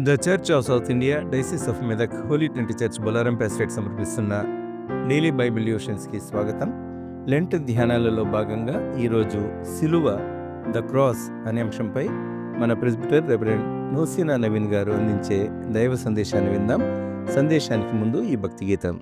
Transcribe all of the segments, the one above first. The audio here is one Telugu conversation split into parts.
The Church of South India Diocese of Medak Holy Trinity Church Bolarum pastorate సమర్పిస్తున్న డైలీ బైబిల్ డివోషన్స్కి స్వాగతం. లెంట్ ధ్యానాలలో భాగంగా ఈరోజు సిలువ ద క్రాస్ అనే అంశంపై మన ప్రెస్బిటర్ రెవరెండ్ నోసినా నవీన్ గారు అందించే దైవ సందేశాన్ని విందాం. సందేశానికి ముందు ఈ భక్తి గీతం.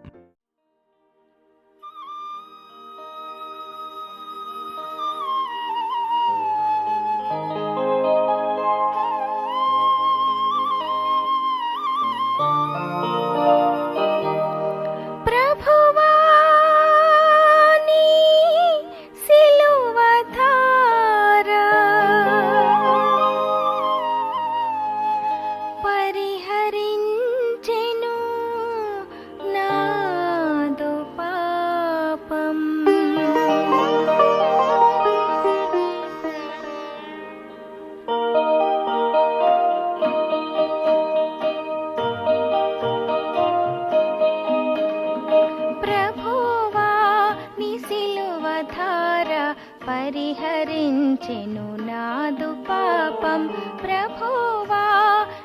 పరిహరించెను నాదు పాపం. ప్రభువా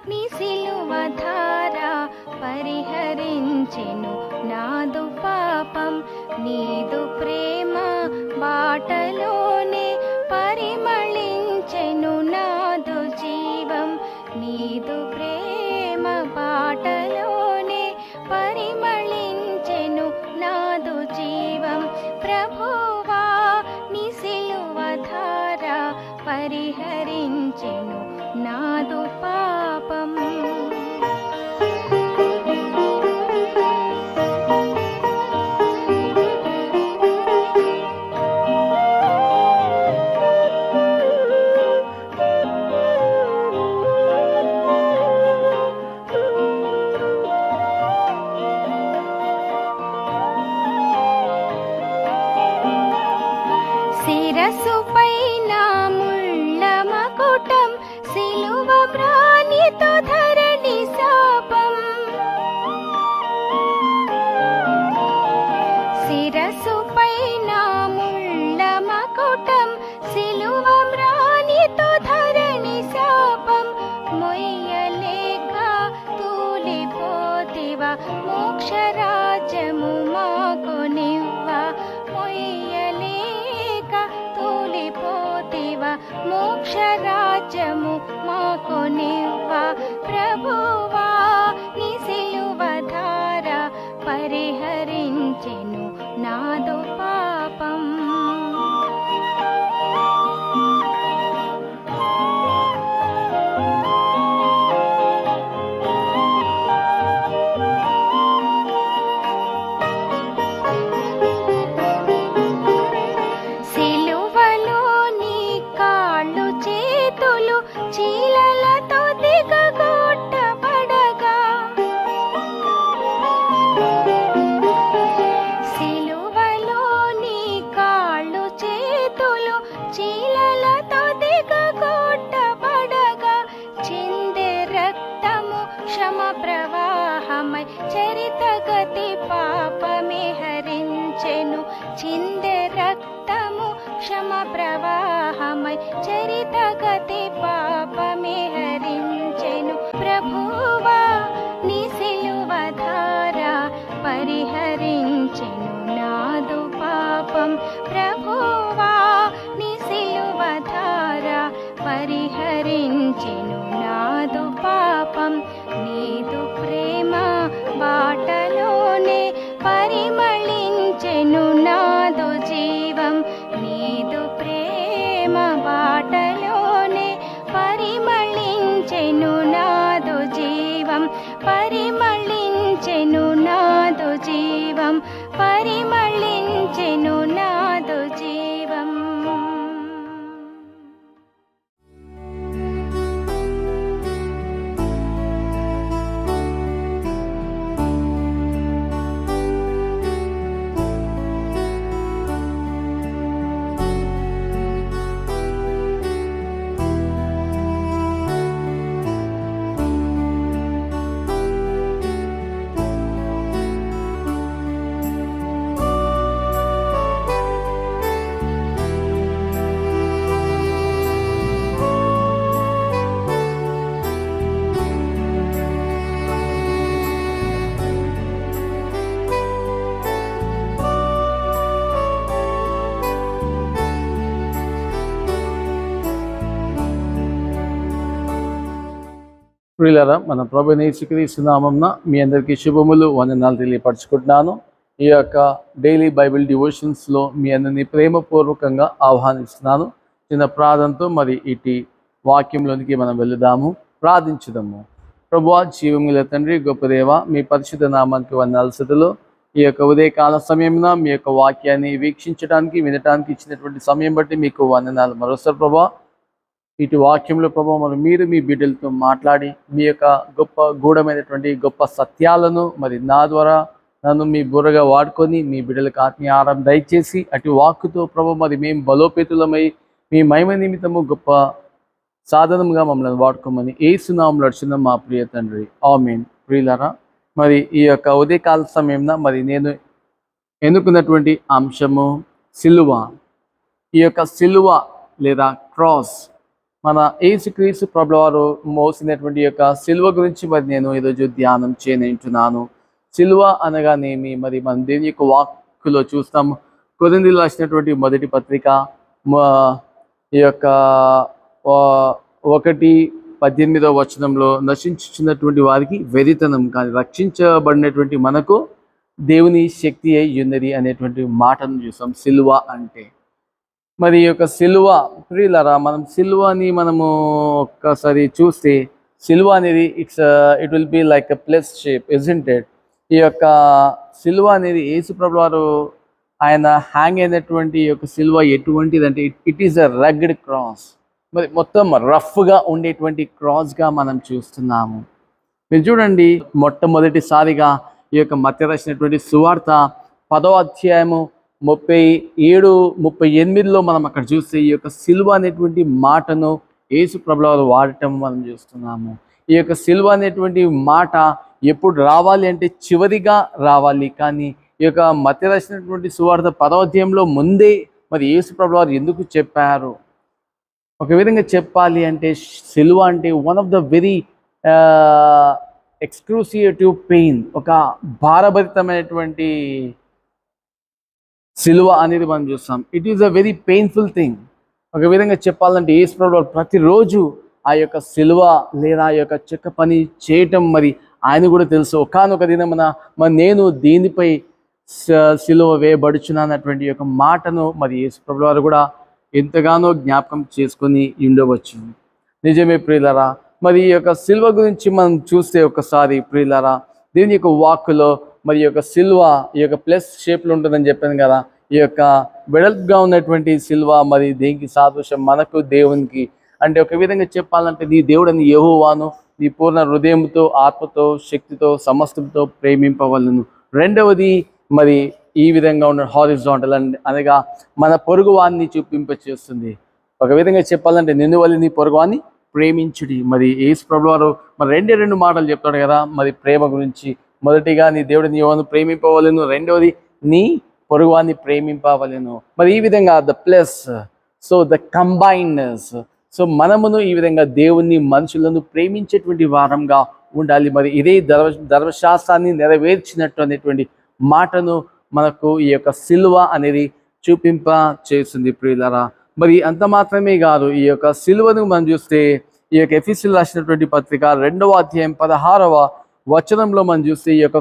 నీ సిలువ ధార పరిహరించెను నాదు పాపం. నీదు ప్రేమ బాటలోనే పరిమళించెను నాదు జీవం. నీదు ప్రేమ బాటలోనే పరిమళించెను నాదు జీవం. ప్రభువా నీ సిలువ ధార పరిహరించెను నాదు పాపం. శిరస్సుపై నా ముళ్ళ మకుటం, సిలువ మ్రానితో ధరణి శాపం. శిరస్సుపై నా ముళ్ళ మకుటం, సిలువ మ్రానితో ధరణి శాపం. మొయ్యలేక తూలిపోతివా మోక్షరాజ్యము మాకు నివ్వా. మొయ్యలేక తూలిపోతివా మోక్షరాజ్యము మాకు నివ్వా. ప్రభువా నీ సిలువ ధార పరిహరించెను నాదు పాపం. చీలలతో దిగగొట్టబడగా, సిలువలో నీ కాళ్ళు చేతులు చీలలతో దిగగొట్టబడగా, చిందే రక్తము క్షమ ప్రవాహమై చరితగతి పాపమే హరించెను. చిందే రక్తము క్షమ ప్రవాహమై చరితగతి పాపమే హరించెను. ప్రభువా నీ సిలువ ధార పరిహరించెను నాదు పాపం. ప్రభువా నీ సిలువ ధార పరిహరించెను నాదు పాపం. నీదు ప్రేమ బాటలోనే పరిమళించెను నాదు జీవం. నీదు ప్రేమ బాటలోనే పరిమళించెను నాదు జీవం. పరిమళించెను నాదు జీవం. పరిమళించెను నాదు ప్రియులారా, మన ప్రభువైన యేసుక్రీస్తు నామమున మీ అందరికీ శుభములు, వందనాలు తెలియపరచుకుంటున్నాను. ఈ యొక్క డైలీ బైబిల్ డివోషన్స్లో మీ అందరినీ ప్రేమపూర్వకంగా ఆహ్వానిస్తున్నాను. చిన్న ప్రార్థనతో మరి ఇటు వాక్యంలోనికి మనం వెళుదాము, ప్రార్థించుదాము. ప్రభువా, జీవముల తండ్రి, గొప్ప దేవ, మీ పరిశుద్ధ నామానికి వందనాలు స్తుతులు. ఈ యొక్క ఉదయకాల సమయమున మీ యొక్క వాక్యాన్ని వీక్షించడానికి, వినడానికి ఇచ్చినటువంటి సమయం బట్టి మీకు వందనాలు. మరోసారి ప్రభువా, ఇటు వాక్యంలో ప్రభావ మరి మీరు మీ బిడ్డలతో మాట్లాడి మీ యొక్క గొప్ప గూఢమైనటువంటి గొప్ప సత్యాలను మరి నా ద్వారా నన్ను మీ బుర్రగా వాడుకొని మీ బిడ్డలకు ఆత్మీయ ఆహారం దయచేసి అటు వాక్కుతో ప్రభావ మరి మేము బలోపేతులమై మీ మహిమ నిమిత్తము గొప్ప సాధనముగా మమ్మల్ని వాడుకోమని ఏసునామములో అడుచున్నాం మా ప్రియ తండ్రి, ఆమేన్. ప్రియులారా, మరి ఈ యొక్క ఉదయకాల సమయంలో మరి నేను ఎన్నుకున్నటువంటి అంశము సిలువ. ఈ యొక్క సిలువ లేదా క్రాస్, మన యేసుక్రీస్తు ప్రభువు వారు మోసినటువంటి యొక్క సిలువ గురించి మరి నేను ఈరోజు ధ్యానం చేయనంటున్నాను. సిలువ అనగానేమి, మరి మనం దేవుని యొక్క వాక్కులో చూస్తాం. కొరింథీయులకు రాసినటువంటి మొదటి పత్రిక ఈ యొక్క 1:18 నశించుచున్నటువంటి వారికి వెరితనం కానీ రక్షించబడినటువంటి మనకు దేవుని శక్తి అయి ఉన్నది అనేటువంటి మాటను చూస్తాం సిలువ అంటే. మరి ఈ యొక్క సిలువ, ప్రియులారా, మనం సిలువని మనము ఒక్కసారి చూస్తే సిలువ అనేది it will be like a plus shape, isn't it? ఈ యొక్క సిలువ అనేది యేసు ప్రభువు వారు ఆయన హ్యాంగ్ అయినటువంటి ఈ యొక్క సిలువ ఎటువంటిది అంటే it is a rugged cross. మరి మొత్తం రఫ్గా ఉండేటువంటి క్రాస్గా మనం చూస్తున్నాము. మీరు చూడండి, మొట్టమొదటిసారిగా ఈ యొక్క మత్తయి రాసినటువంటి సువార్త 10వ అధ్యాయము 37-38 మనం అక్కడ చూస్తే ఈ యొక్క సిలువ అనేటువంటి మాటను యేసు ప్రభువు వారు వాడటం మనం చూస్తున్నాము. ఈ యొక్క సిలువ అనేటువంటి మాట ఎప్పుడు రావాలి అంటే చివరిగా రావాలి. కానీ ఈ యొక్క మత్తయి రాసినటువంటి సువార్త 10వ అధ్యాయంలో ముందే మరి యేసు ప్రభువు వారు ఎందుకు చెప్పారు? ఒక విధంగా చెప్పాలి అంటే సిలువ అంటే one of the very exclusive pain, ఒక భారభరితమైనటువంటి సిలువ అనేది మనం చూస్తాం. It is a very painful thing. ఒక విధంగా చెప్పాలంటే యేసు ప్రభువు ప్రతిరోజు ఆ యొక్క సిలువ లేదా ఆ యొక్క చెక్క పని చేయటం మరి ఆయన కూడా తెలుసు. ఒకానొక దినమున మరి నేను దీనిపై సిలువ వేయబడుచున్నటువంటి యొక్క మాటను మరి యేసు ప్రభువు వారు కూడా ఎంతగానో జ్ఞాపకం చేసుకొని ఉండవచ్చు. నిజమే ప్రియులారా, మరి ఈ యొక్క సిలువ గురించి మనం చూస్తే ఒకసారి ప్రియులారా, దీని యొక్క వాక్కులో మరి ఈ యొక్క సిల్వ ఈ యొక్క ప్లస్ షేప్లో ఉంటుందని చెప్పాను కదా. ఈ యొక్క వెడల్పుగా ఉన్నటువంటి సిల్వ మరి దేనికి సాదృశ్యం? మనకు, దేవునికి. అంటే ఒక విధంగా చెప్పాలంటే నీ దేవుడని యెహోవాను నీ పూర్ణ హృదయంతో, ఆత్మతో, శక్తితో, సమస్తంతో ప్రేమింపవలను. రెండవది మరి ఈ విధంగా ఉన్న హారిజాంటల్ అనగా మన పొరుగువాన్ని చూపింపచేస్తుంది. ఒక విధంగా చెప్పాలంటే నిన్ను వల్ల నీ పొరుగువాన్ని ప్రేమించుడి. మరి యేసు ప్రభువు వారు మరి రెండు మాటలు చెప్తాడు కదా మరి ప్రేమ గురించి. మొదటిగా నీ దేవుడిని యెహోవాను ప్రేమింపవలెను, రెండవది నీ పొరుగువాన్ని ప్రేమింపవలెను. మరి ఈ విధంగా the plus, so the combinedness. సో మనమును ఈ విధంగా దేవుణ్ణి, మనుషులను ప్రేమించేటువంటి వారంగా ఉండాలి. మరి ఇదే ధర్మశాస్త్రాన్ని నెరవేర్చినట్టు అనేటువంటి మాటను మనకు ఈ యొక్క సిలువ అనేది చూపింప చేస్తుంది ప్రియులారా. మరి అంత మాత్రమే కాదు, ఈ యొక్క సిలువను మనం చూస్తే ఈ యొక్క ఎఫెసీయులకు రాసినటువంటి పత్రిక 2వ అధ్యాయం 16వ వచనంలో మనం చూస్తే ఈ యొక్క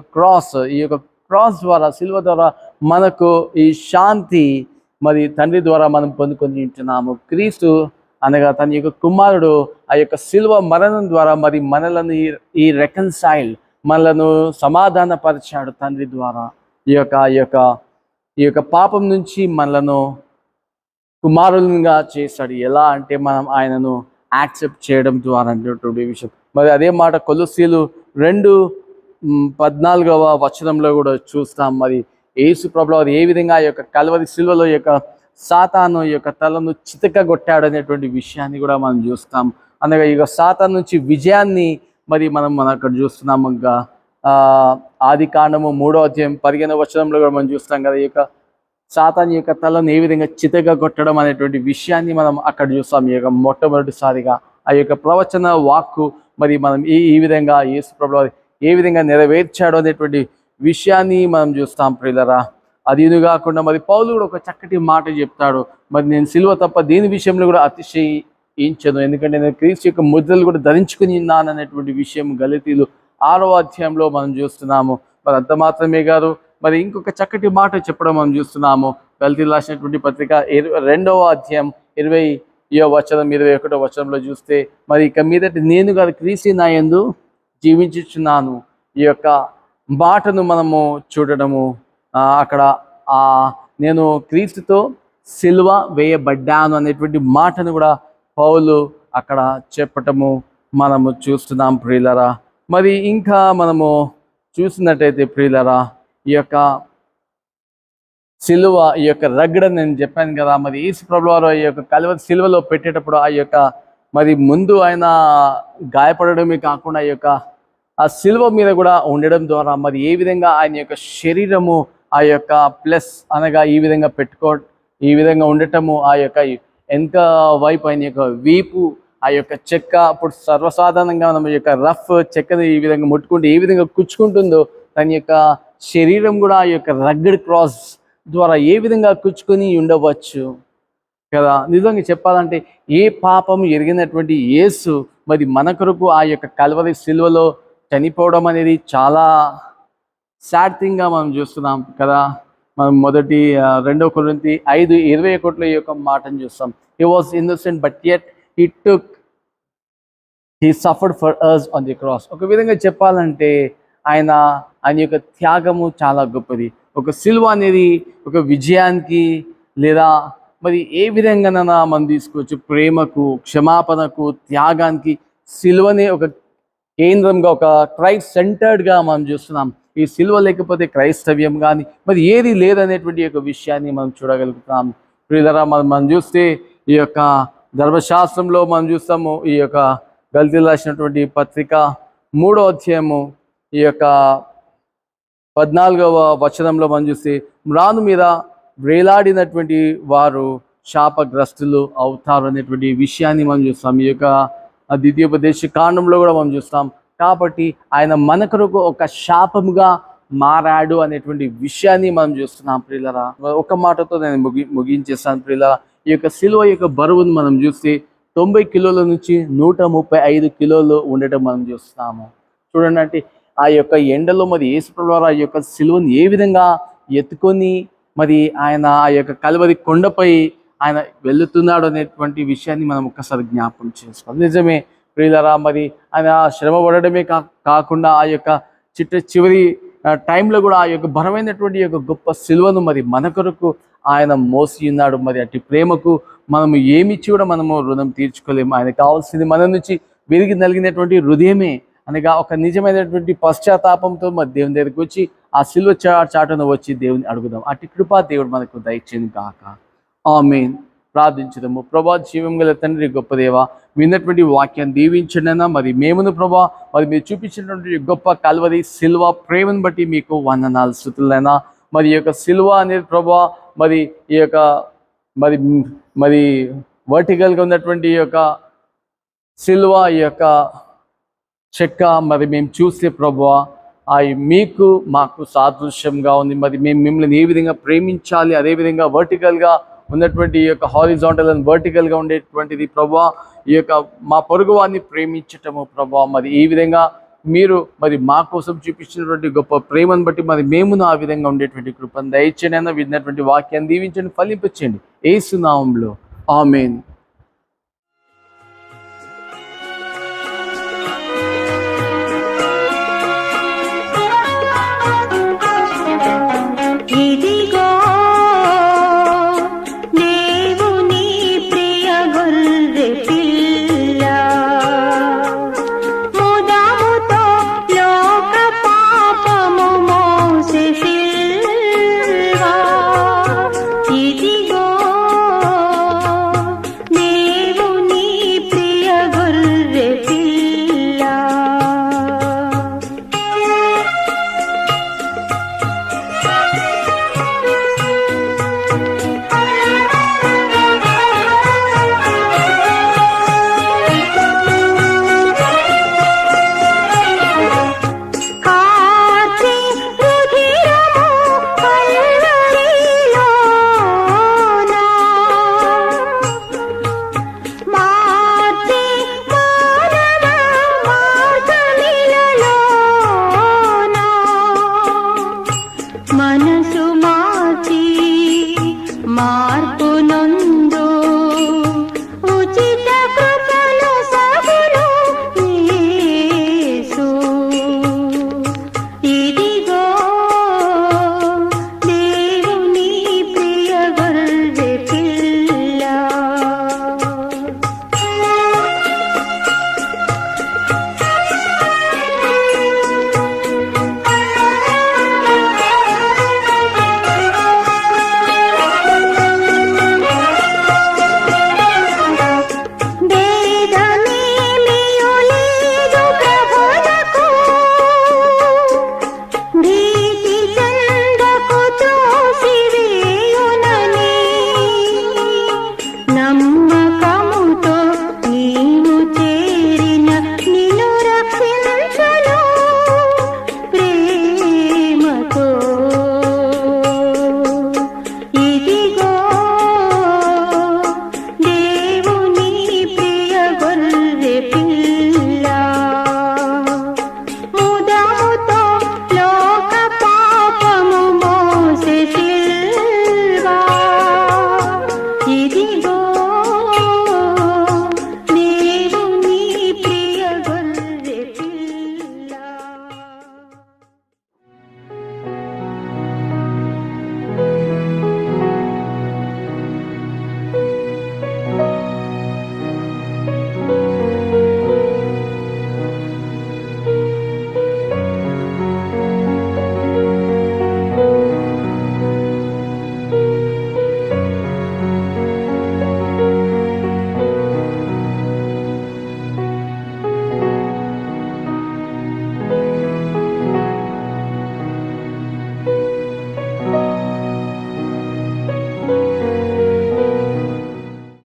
క్రాస్ ద్వారా, సిలువ ద్వారా మనకు ఈ శాంతి మరి తండ్రి ద్వారా మనం పొందుకొని ఉంటున్నాము. క్రీస్తు అనగా తన యొక్క కుమారుడు ఆ యొక్క సిలువ మరణం ద్వారా మరి మనలను ఈ రెకన్సైల్, మనలను సమాధానపరిచాడు తండ్రి ద్వారా. ఈ యొక్క పాపం నుంచి మనలను కుమారులుగా చేశాడు. ఎలా అంటే మనం ఆయనను యాక్సెప్ట్ చేయడం ద్వారా అనేటువంటి విషయం. మరి అదే మాట కొలొస్సీయులు 2:14వ వచనంలో కూడా చూస్తాం. మరి యేసు ప్రభువు వారు ఏ విధంగా ఆ యొక్క కల్వరి సిలువలో యొక్క సాతాను యొక్క తలను చితకగొట్టాడు అనేటువంటి విషయాన్ని కూడా మనం చూస్తాం. అనగా ఈ సాతాను నుంచి విజయాన్ని మరి మనం అక్కడ చూస్తున్నాము. ఇంకా ఆదికాండము 3వ అధ్యాయం 15వ వచనంలో కూడా మనం చూస్తాం కదా, ఈ యొక్క సాతాను యొక్క తలను ఏ విధంగా చితకగొట్టడం అనేటువంటి విషయాన్ని మనం అక్కడ చూస్తాం. ఈ యొక్క మొట్టమొదటిసారిగా ఆ యొక్క ప్రవచన వాక్కు మరి మనం ఈ విధంగా యేసు ప్రభువు ఏ విధంగా నెరవేర్చాడు అనేటువంటి విషయాన్ని మనం చూస్తాం ప్రియులారా. అదిను కాకుండా మరి పౌలు కూడా ఒక చక్కటి మాట చెప్తాడు. మరి నేను సిలువ తప్ప దేని విషయంలో కూడా ఇంచెను, ఎందుకంటే నేను క్రీస్తు యొక్క ముద్రలు కూడా ధరించుకుని ఉన్నాను అనేటువంటి విషయం గలతీలు 6వ అధ్యాయంలో మనం చూస్తున్నాము. మరి అంత మాత్రమే కాదు, మరి ఇంకొక చక్కటి మాట చెప్పడం మనం చూస్తున్నాము. గలతీలు రాసినటువంటి పత్రిక 2వ అధ్యాయం 20వ వచనం 21వ వచనంలో చూస్తే, మరి ఇక మీదట నేను కాదు క్రీస్తు నా యందు జీవించుచున్నాను. ఈ యొక్క మాటను మనము చూడడము, అక్కడ నేను క్రీస్తుతో సిలువ వేయబడ్డాను అనేటువంటి మాటను కూడా పౌలు అక్కడ చెప్పటము మనము చూస్తున్నాం ప్రియులరా. మరి ఇంకా మనము చూసినట్టయితే ప్రియులరా, ఈ యొక్క సిలువ, ఈ యొక్క రగ్గడ నేను చెప్పాను కదా, మరి యేసు ప్రభువు వారు ఈ యొక్క కలువరి సిలువలో పెట్టేటప్పుడు ఆ యొక్క మరి ముందు ఆయన గాయపడడమే కాకుండా ఈ యొక్క ఆ సిలువ మీద కూడా ఉండడం ద్వారా మరి ఏ విధంగా ఆయన యొక్క శరీరము ఆ యొక్క ప్లస్ అనగా ఈ విధంగా ఈ విధంగా ఉండటము, ఆ యొక్క వెనక వైపు ఆయన యొక్క వీపు, ఆ యొక్క చెక్క, అప్పుడు సర్వసాధారణంగా మనం ఈ యొక్క రఫ్ చెక్కని ఈ విధంగా ముట్టుకుంటే ఏ విధంగా కుచ్చుకుంటుందో, తన యొక్క శరీరం కూడా ఆ యొక్క రగ్గడ్ క్రాస్ ద్వారా ఏ విధంగా కుచ్చుకొని ఉండవచ్చు కదా. నిజంగా చెప్పాలంటే ఏ పాపం ఎరిగినటువంటి యేసు మరి మన కొరకు ఆ యొక్క కల్వరి సిలువలో చనిపోవడం అనేది చాలా సాడ్ థింగ్గా మనం చూస్తున్నాం కదా. మనం 2 కొరింథీ 5:21 ఈ యొక్క మాటను చూస్తాం. He was innocent but yet he suffered for us on the cross. ఒక విధంగా చెప్పాలంటే ఆయన యొక్క త్యాగము చాలా గొప్పది. ఒక సిలువ అనేది ఒక విజయానికి లేదా మరి ఏ విధంగానైనా మనం తీసుకోవచ్చు, ప్రేమకు, క్షమాపణకు, త్యాగానికి సిలువనే ఒక కేంద్రంగా, ఒక క్రైస్ట్ సెంటర్డ్గా మనం చూస్తున్నాం. ఈ సిలువ లేకపోతే క్రైస్తవ్యం కానీ మరి ఏది లేదనేటువంటి యొక్క విషయాన్ని మనం చూడగలుగుతాం. ప్రియులరా, మనం చూస్తే ఈ యొక్క ధర్మశాస్త్రంలో మనం చూస్తాము, ఈ యొక్క గలతీయులకు రాసినటువంటి పత్రిక 3వ అధ్యాయము ఈ యొక్క 14వ వచనంలో మనం చూస్తే, మ్రాను మీద వేలాడినటువంటి వారు శాపగ్రస్తులు అవుతారు అనేటువంటి విషయాన్ని మనం చూస్తాం. ఈ యొక్క ద్వితీయోపదేశ కాండంలో కూడా మనం చూస్తాం. కాబట్టి ఆయన మన కొరకు ఒక శాపముగా మారాడు అనేటువంటి విషయాన్ని మనం చూస్తున్నాం ప్రియులరా. ఒక మాటతో నేను ముగించేస్తాను ప్రియులరా. ఈ యొక్క సిలువ యొక్క బరువును మనం చూస్తే 90 కిలోల నుంచి 135 కిలోలు ఉండటం మనం చూస్తున్నాము. చూడండి, అంటే ఆ యొక్క ఎండలో మరి యేసు ప్రభువు ఆ యొక్క సిలువను ఏ విధంగా ఎత్తుకొని మరి ఆయన ఆ యొక్క కల్వరి కొండపై ఆయన వెళుతున్నాడు అనేటువంటి విషయాన్ని మనం ఒక్కసారి జ్ఞాపకం చేసుకోవాలి. నిజమే ప్రియులరా, మరి ఆయన శ్రమ పడడమే కాకుండా ఆ యొక్క చివరి టైంలో కూడా ఆ యొక్క బలమైనటువంటి యొక్క గొప్ప సిలువను మరి మన కొరకు ఆయన మోసి ఉన్నాడు. మరి అటు ప్రేమకు మనము ఏమిచ్చి కూడా మనము రుణం తీర్చుకోలేము. ఆయన కావాల్సింది మన నుంచి విరిగి నలిగినటువంటి హృదయమే, అనగా ఒక నిజమైనటువంటి పశ్చాత్తాపంతో మరి దేవుని దగ్గరికి వచ్చి ఆ సిలువ చాటును వచ్చి దేవుని అడుగుదాం. అటు కృపా దేవుడు మనకు దయచేయను కాక. ఆమేన్. ప్రార్థించుదాము. ప్రభా, జీవం గల తండ్రి, గొప్ప దేవ, విన్నటువంటి వాక్యాన్ని దీవించండి. మరి మేమును ప్రభా, మరి మీరు చూపించినటువంటి గొప్ప కల్వరి సిల్వ ప్రేమను బట్టి మీకు వందనాలు, స్తుతులైనా. మరి ఈ యొక్క సిల్వ అనేది ప్రభా, మరి ఈ యొక్క మరి మరి వర్టికల్గా ఉన్నటువంటి ఈ యొక్క సిల్వ, ఈ యొక్క చెక్క మరి మేము చూస్తే ప్రభువా, మీకు మాకు సాదృశ్యంగా ఉంది. మరి మేము మిమ్మల్ని ఏ విధంగా ప్రేమించాలి, అదేవిధంగా వర్టికల్గా ఉన్నటువంటి ఈ యొక్క హారిజాంటల్ అండ్ వర్టికల్గా ఉండేటువంటిది ప్రభువా, ఈ యొక్క మా పొరుగు వారిని ప్రేమించటము ప్రభువా. మరి ఈ విధంగా మీరు మరి మా కోసం చూపించినటువంటి గొప్ప ప్రేమను బట్టి మరి మేమును ఆ విధంగా ఉండేటువంటి కృపను దయచేయనైనా విన్నటువంటి వాక్యాన్ని దీవించండి, ఫలింపచేయండి. యేసు నామములో ఆమేన్. మన